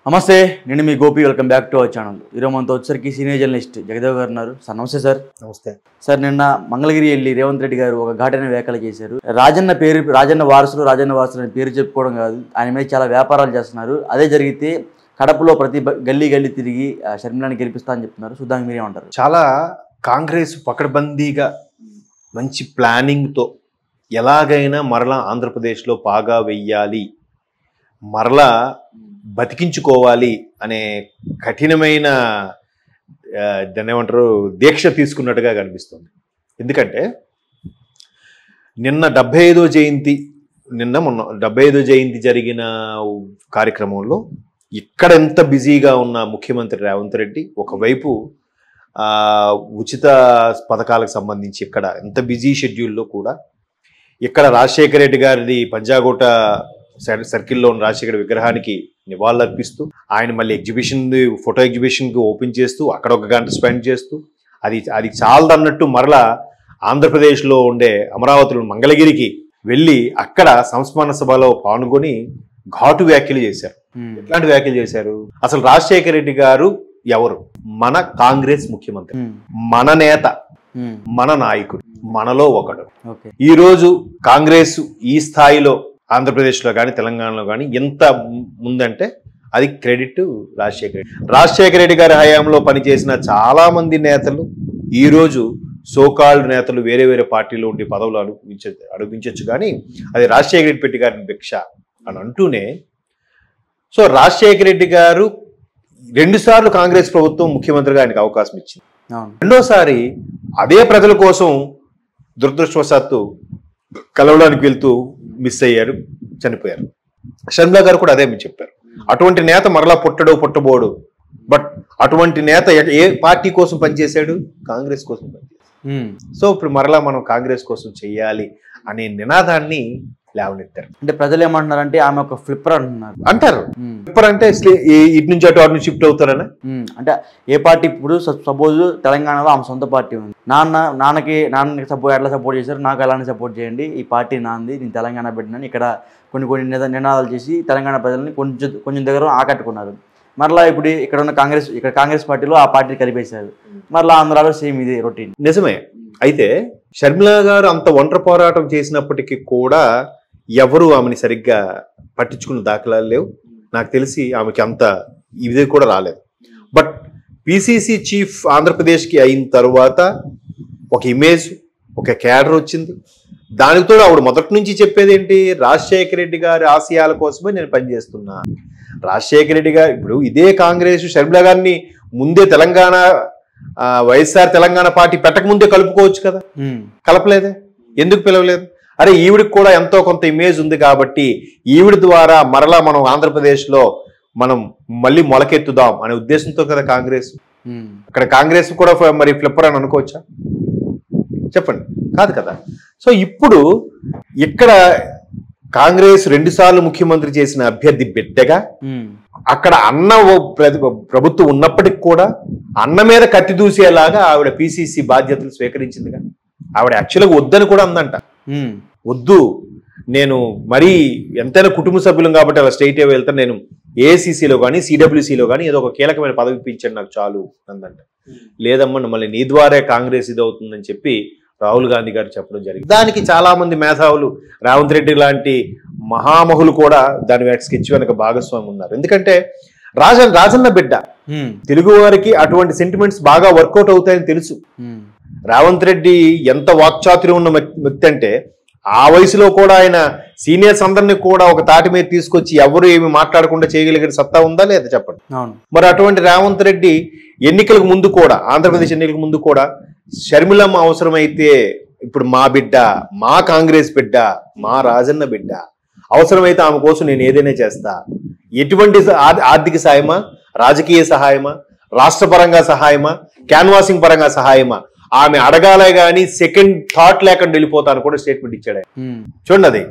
నమస్తే, నేను మీ Gopi. Welcome back to our channel. ఈరోజు మనతో వచ్చేసరికి సీనియర్ జర్నలిస్ట్ జగదేవ్ గారు ఉన్నారు. సార్ నమస్తే. సార్ నమస్తే సార్. నిన్న మంగళగిరి వెళ్ళి రేవంత్ రెడ్డి గారు ఒక ఘాటైన వ్యాఖ్యలు చేశారు. రాజన్న వారసులు అని పేరు చెప్పుకోవడం కాదు, ఆయన మీద చాలా వ్యాపారాలు చేస్తున్నారు. అదే జరిగితే కడపలో ప్రతి గల్లీ తిరిగి షర్మిలాని గెలిపిస్తా అని చెప్తున్నారు. చూద్దాం మీరేమంటారు. చాలా కాంగ్రెస్ పకడ్బందీగా మంచి ప్లానింగ్తో ఎలాగైనా మరలా ఆంధ్రప్రదేశ్లో పాగా వెయ్యాలి, మరలా బతికించుకోవాలి అనే కఠినమైన దాన్ని ఏమంటారు దీక్ష తీసుకున్నట్టుగా కనిపిస్తుంది. ఎందుకంటే మొన్న 75వ జయంతి జరిగిన కార్యక్రమంలో ఇక్కడ ఎంత బిజీగా ఉన్న ముఖ్యమంత్రి రేవంత్ రెడ్డి ఒకవైపు ఉచిత పథకాలకు సంబంధించి ఇక్కడ ఎంత బిజీ షెడ్యూల్లో కూడా ఇక్కడ రాజశేఖర రెడ్డి గారిది పంజాగుట్ట సర్కిల్లో ఉన్న రాజశేఖర విగ్రహానికి నివాళులు అర్పిస్తూ ఆయన మళ్ళీ ఫోటో ఎగ్జిబిషన్కి ఓపెన్ చేస్తూ అక్కడ 1 గంట స్పెండ్ చేస్తూ అది చాలదన్నట్టు మరలా ఆంధ్రప్రదేశ్లో ఉండే అమరావతిలో మంగళగిరికి వెళ్ళి అక్కడ సంస్మరణ సభలో పాల్గొని ఘాటు వ్యాఖ్యలు చేశారు. ఎట్లాంటి వ్యాఖ్యలు చేశారు? అసలు రాజశేఖర రెడ్డి గారు ఎవరు? మన కాంగ్రెస్ ముఖ్యమంత్రి, మన నేత, మన నాయకుడు, మనలో ఒకడు. ఈరోజు కాంగ్రెస్ ఈ స్థాయిలో ఆంధ్రప్రదేశ్లో కానీ తెలంగాణలో కానీ ఎంత ముందంటే అది క్రెడిట్ రాజశేఖర రెడ్డి గారి హయాంలో పనిచేసిన చాలా మంది నేతలు ఈరోజు సోకాల్డ్ నేతలు వేరే వేరే పార్టీలో ఉండే పదవులు అడుగించవచ్చు, కానీ అది రాజశేఖర రెడ్డి గారిని భిక్ష అని అంటూనే. సో రాజశేఖర రెడ్డి గారు 2 సార్లు కాంగ్రెస్ ప్రభుత్వం ముఖ్యమంత్రిగా ఆయనకు అవకాశం ఇచ్చింది. రెండోసారి అదే ప్రజల కోసం దురదృష్టవశాత్తు కలవడానికి వెళ్తూ మిస్ అయ్యారు, చనిపోయారు. షర్మిలా గారు కూడా అదే మీరు చెప్పారు. అటువంటి నేత మరలా పుట్టబోడు. బట్ అటువంటి నేత ఏ పార్టీ కోసం పనిచేశాడు? కాంగ్రెస్ కోసం పనిచేశాడు. సో ఇప్పుడు మరలా మనం కాంగ్రెస్ కోసం చెయ్యాలి అనే నినాదాన్ని లేవనెత్తారు. అంటే ప్రజలు ఏమంటున్నారంటే ఆమె ఒక ఫ్లిప్పర్ అంటారు. ఫ్లిప్పర్ అంటే ఇటు నుంచి అటు షిఫ్ట్ అవుతారని. అంటే ఏ పార్టీ ఇప్పుడు సపోజ్ తెలంగాణలో ఆమె సొంత పార్టీ ఉంది, నాన్నకి ఎట్లా సపోర్ట్ చేశారు, నాకు అలానే సపోర్ట్ చేయండి, ఈ పార్టీ నాంది, నేను తెలంగాణ పెట్టినాను, ఇక్కడ కొన్ని నినాదాలు చేసి తెలంగాణ ప్రజల్ని కొంచెం దగ్గర ఆకట్టుకున్నారు. మరలా ఇప్పుడు ఇక్కడ కాంగ్రెస్ పార్టీలో ఆ పార్టీ కలిపేశారు. మరలా ఆంధ్రాలో సేమ్ ఇది రొటీన్. నిజమే. అయితే షర్మిలా గారు అంత ఒంటరి పోరాటం చేసినప్పటికీ కూడా ఎవరు ఆమెని సరిగ్గా పట్టించుకున్న దాఖలాలు లేవు. నాకు తెలిసి ఆమెకి అంత ఇది కూడా రాలేదు. బట్ పిసిసి చీఫ్ ఆంధ్రప్రదేశ్కి అయిన తర్వాత ఒక ఇమేజ్, ఒక క్యాడర్ వచ్చింది. దానితో ఆవిడ మొదటి నుంచి చెప్పేది ఏంటి? రాజశేఖర రెడ్డి గారి ఆశయాల కోసమే నేను పనిచేస్తున్నా. రాజశేఖర రెడ్డి గారు ఇప్పుడు ఇదే కాంగ్రెస్ షర్మిలా గారిని ముందే వైఎస్ఆర్ తెలంగాణ పార్టీ పెట్టక ముందే కలుపుకోవచ్చు కదా, కలపలేదే. ఎందుకు పిలవలేదు? అరే ఈవిడికి కూడా ఎంతో కొంత ఇమేజ్ ఉంది కాబట్టి ఈవిడ ద్వారా మరలా మనం ఆంధ్రప్రదేశ్లో మనం మళ్ళీ మొలకెత్తుదాం అనే ఉద్దేశంతో కదా కాంగ్రెస్. అక్కడ కాంగ్రెస్ కూడా మరి ఫ్లిప్పర్ అని అనుకోవచ్చా? చెప్పండి, కాదు కదా. సో ఇప్పుడు ఇక్కడ కాంగ్రెస్ 2 సార్లు ముఖ్యమంత్రి చేసిన అభ్యర్థి బిడ్డగా అక్కడ అన్న ప్రభుత్వం ఉన్నప్పటికి కూడా అన్న మీద కత్తి దూసేలాగా ఆవిడ పిసిసి బాధ్యతలు స్వీకరించిందిగా. ఆవిడ యాక్చువల్గా వద్దని కూడా అందంట. వద్దు, నేను మరీ ఎంతైనా కుటుంబ సభ్యులం కాబట్టి అలా స్టేట్ వెళ్తాను, నేను ఏఐసిసిలో కానీ సిడబ్ల్యూసిలో కానీ ఏదో ఒక కీలకమైన పదవి ఇప్పించండి నాకు చాలు అందంట. లేదమ్మా మళ్ళీ నీ ద్వారా కాంగ్రెస్ ఇది అవుతుందని చెప్పి రాహుల్ గాంధీ గారు చెప్పడం జరిగింది. దానికి చాలా మంది మేధావులు, రేవంత్ రెడ్డి లాంటి మహామహులు కూడా దాని స్కెచ్ వెనక భాగస్వామి ఉన్నారు. ఎందుకంటే రాజన్న బిడ్డ, తెలుగు వారికి అటువంటి సెంటిమెంట్స్ బాగా వర్కౌట్ అవుతాయని తెలుసు. రేవంత్ రెడ్డి ఎంత వాక్చాతుర్యం ఉన్న వ్యక్తి అంటే ఆ వయసులో కూడా ఆయన సీనియర్స్ అందరినీ కూడా ఒక తాటి మీద తీసుకొచ్చి ఎవరు ఏమి మాట్లాడకుండా చేయగలిగిన సత్తా ఉందా లేదా చెప్పండి. మరి అటువంటి రేవంత్ రెడ్డి ఎన్నికలకు ముందు కూడా, ఆంధ్రప్రదేశ్ ఎన్నికలకు ముందు కూడా షర్మిలమ్మ అవసరమైతే ఇప్పుడు మా బిడ్డ, మా కాంగ్రెస్ బిడ్డ, మా రాజన్న బిడ్డ, అవసరమైతే ఆమె కోసం నేను ఏదైనా చేస్తా, ఎటువంటి ఆర్థిక సహాయమా, రాజకీయ సహాయమా, రాష్ట్ర పరంగా సహాయమా, క్యాన్వాసింగ్ పరంగా సహాయమా, ఆమె అడగాలే గాని సెకండ్ థాట్ లేకుండా వెళ్ళిపోతాను కూడా స్టేట్మెంట్ ఇచ్చాడు. చూడండి, అది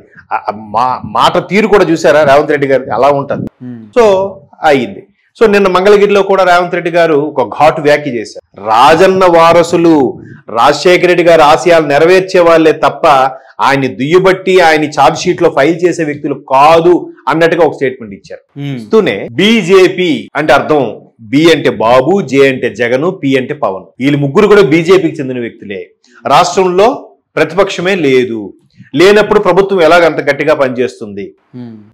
మాట తీరు కూడా చూసారా రేవంత్ రెడ్డి గారికి? అలా ఉంటుంది. సో అయింది. సో నిన్న మంగళగిరిలో కూడా రేవంత్ రెడ్డి గారు ఒక ఘాటు వ్యాఖ్య చేశారు. రాజన్న వారసులు రాజశేఖర రెడ్డి గారి ఆశయాలు నెరవేర్చే వాళ్ళే తప్ప ఆయన్ని దుయ్యబట్టి ఆయన ఛార్జ్ షీట్ లో ఫైల్ చేసే వ్యక్తులు కాదు అన్నట్టుగా ఒక స్టేట్మెంట్ ఇచ్చారు. ఇస్తూనే బీజేపీ అంటే అర్థం బి అంటే బాబు, జే అంటే జగన్, పి అంటే పవన్. వీళ్ళు ముగ్గురు కూడా బీజేపీకి చెందిన వ్యక్తులే. రాష్ట్రంలో ప్రతిపక్షమే లేదు, లేనప్పుడు ప్రభుత్వం ఎలాగంత గట్టిగా పనిచేస్తుంది?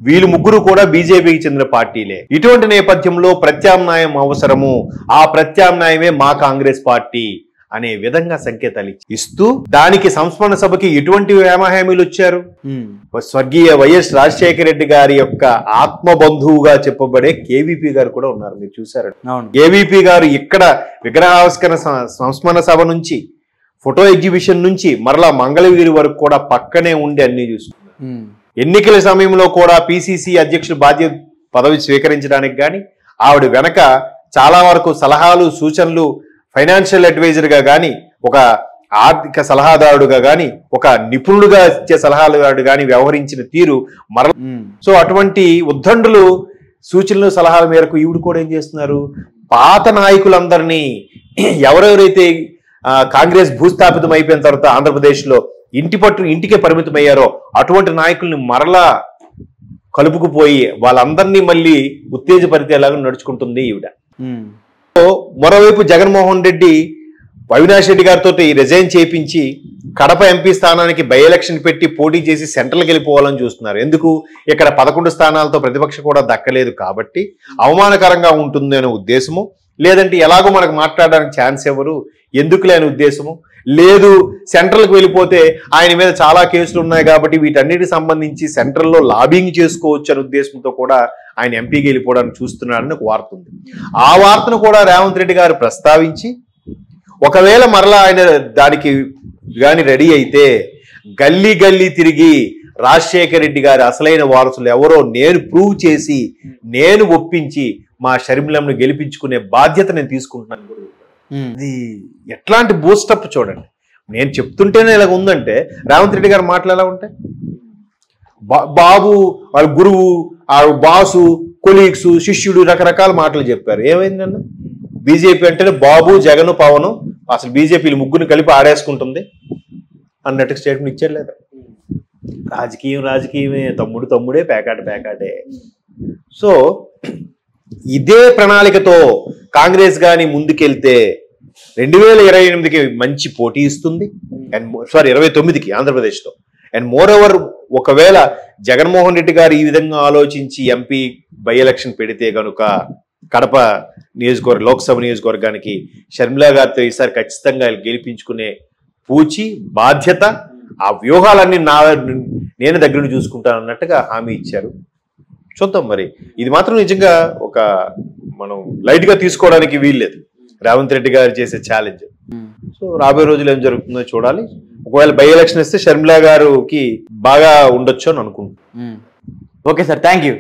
వీళ్ళు ముగ్గురు కూడా బీజేపీకి చెందిన పార్టీలే. ఇటువంటి నేపథ్యంలో ప్రత్యామ్నాయం అవసరము, ఆ ప్రత్యామ్నాయమే మా కాంగ్రెస్ పార్టీ అనే విధంగా సంకేతాలు ఇస్తూ దానికి సంస్మరణ సభకి ఎటువంటి హామీలు వచ్చారు? స్వర్గీయ వైఎస్ రాజశేఖర రెడ్డి గారి యొక్క ఆత్మబంధువుగా చెప్పబడే కేవీపీ గారు కూడా ఉన్నారు. మీరు చూసారు, కేవీపీ గారు ఇక్కడ విగ్రహావిష్కరణ సంస్మరణ సభ నుంచి, ఫోటో ఎగ్జిబిషన్ నుంచి మరలా మంగళగిరి వరకు కూడా పక్కనే ఉండి అన్ని చూసుకున్నారు. ఎన్నికల సమయంలో కూడా పిసిసి అధ్యక్షుడు బాధ్యత పదవి స్వీకరించడానికి కానీ ఆవిడ వెనక చాలా వరకు సలహాలు, సూచనలు, ఫైనాన్షియల్ అడ్వైజర్ గా కానీ, ఒక ఆర్థిక సలహాదారుడుగా కానీ, ఒక నిపుణుడుగా ఇచ్చే సలహాదారుడు కానీ వ్యవహరించిన తీరు సో అటువంటి ఉద్దండులు సూచనలు, సలహాల మేరకు ఈవిడ కూడా ఏం చేస్తున్నారు? పాత నాయకులందరినీ ఎవరెవరైతే కాంగ్రెస్ భూస్థాపితం అయిపోయిన తర్వాత ఆంధ్రప్రదేశ్ లో ఇంటికే పరిమితమయ్యారో అటువంటి నాయకుల్ని మరలా కలుపుకుపోయి వాళ్ళందరినీ మళ్ళీ ఉత్తేజపరిచేలాగా నడుచుకుంటుంది ఈవిడ. మరోవైపు జగన్మోహన్ రెడ్డి అవినాష్ రెడ్డి గారితో రిజైన్ చేయించి కడప ఎంపీ స్థానానికి బై ఎలక్షన్ పెట్టి పోటీ చేసి సెంట్రల్కి వెళ్ళిపోవాలని చూస్తున్నారు. ఎందుకు? ఇక్కడ 11 స్థానాలతో ప్రతిపక్ష కూడా దక్కలేదు కాబట్టి అవమానకరంగా ఉంటుంది అనే ఉద్దేశము, లేదంటే ఎలాగో మనకు మాట్లాడడానికి ఛాన్స్ ఎవరు, ఎందుకు లేని ఉద్దేశము, లేదు సెంట్రల్కి వెళ్ళిపోతే ఆయన మీద చాలా కేసులు ఉన్నాయి కాబట్టి వీటన్నిటికి సంబంధించి సెంట్రల్లో లాబింగ్ చేసుకోవచ్చు అనే ఉద్దేశంతో కూడా ఆయన ఎంపీకి వెళ్ళిపోవడానికి చూస్తున్నాడని ఒక వార్త ఉంది. ఆ వార్తను కూడా రేవంత్ రెడ్డి గారు ప్రస్తావించి ఒకవేళ మరలా ఆయన దానికి కానీ రెడీ అయితే గల్లీ గల్లీ తిరిగి రాజశేఖర రెడ్డి గారి అసలైన వారసులు ఎవరో నేను ప్రూవ్ చేసి, నేను ఒప్పించి మా షర్మిలమ్మను గెలిపించుకునే బాధ్యత నేను తీసుకుంటున్నాను. ఇది ఎట్లాంటి బూస్టప్ చూడండి. నేను చెప్తుంటేనే ఇలా ఉందంటే రేవంత్ రెడ్డి గారు మాటలు ఎలా ఉంటాయి? బాబు, వాళ్ళ గురువు, ఆ బాసు, కొలీగ్స్, శిష్యుడు రకరకాల మాటలు చెప్పారు. ఏమైందన్న? బీజేపీ అంటేనే బాబు, జగన్, పవన్, అసలు బీజేపీలు ముగ్గురిని కలిపి ఆడేసుకుంటుంది అన్నట్టు స్టేట్మెంట్ ఇచ్చారు. లేదా రాజకీయమే, తమ్ముడే, పేకాటే. సో ఇదే ప్రణాళికతో కాంగ్రెస్ గాని ముందుకెళ్తే 2028కి మంచి పోటీ ఇస్తుంది. 29కి ఆంధ్రప్రదేశ్లో. అండ్ మోర్ ఓవర్ ఒకవేళ జగన్మోహన్ రెడ్డి గారు ఈ విధంగా ఆలోచించి ఎంపీ బై ఎలక్షన్ పెడితే కనుక కడప లోక్సభ నియోజకవర్గానికి షర్మిలా గారితో ఈసారి ఖచ్చితంగా గెలిపించుకునే పూచి బాధ్యత, ఆ వ్యూహాలన్నీ నేను దగ్గర చూసుకుంటాను అన్నట్టుగా హామీ ఇచ్చారు. చూద్దాం మరి. ఇది మాత్రం నిజంగా ఒక మనం లైట్ గా తీసుకోవడానికి వీల్లేదు రేవంత్ రెడ్డి గారు చేసే ఛాలెంజ్. సో రాబోయే రోజులు ఏం జరుగుతుందో చూడాలి. ఒకవేళ బై ఎలక్షన్ ఇస్తే షర్మిలా గారికి బాగా ఉండొచ్చు అని అనుకుంటున్నాను. Okay sir, thank you.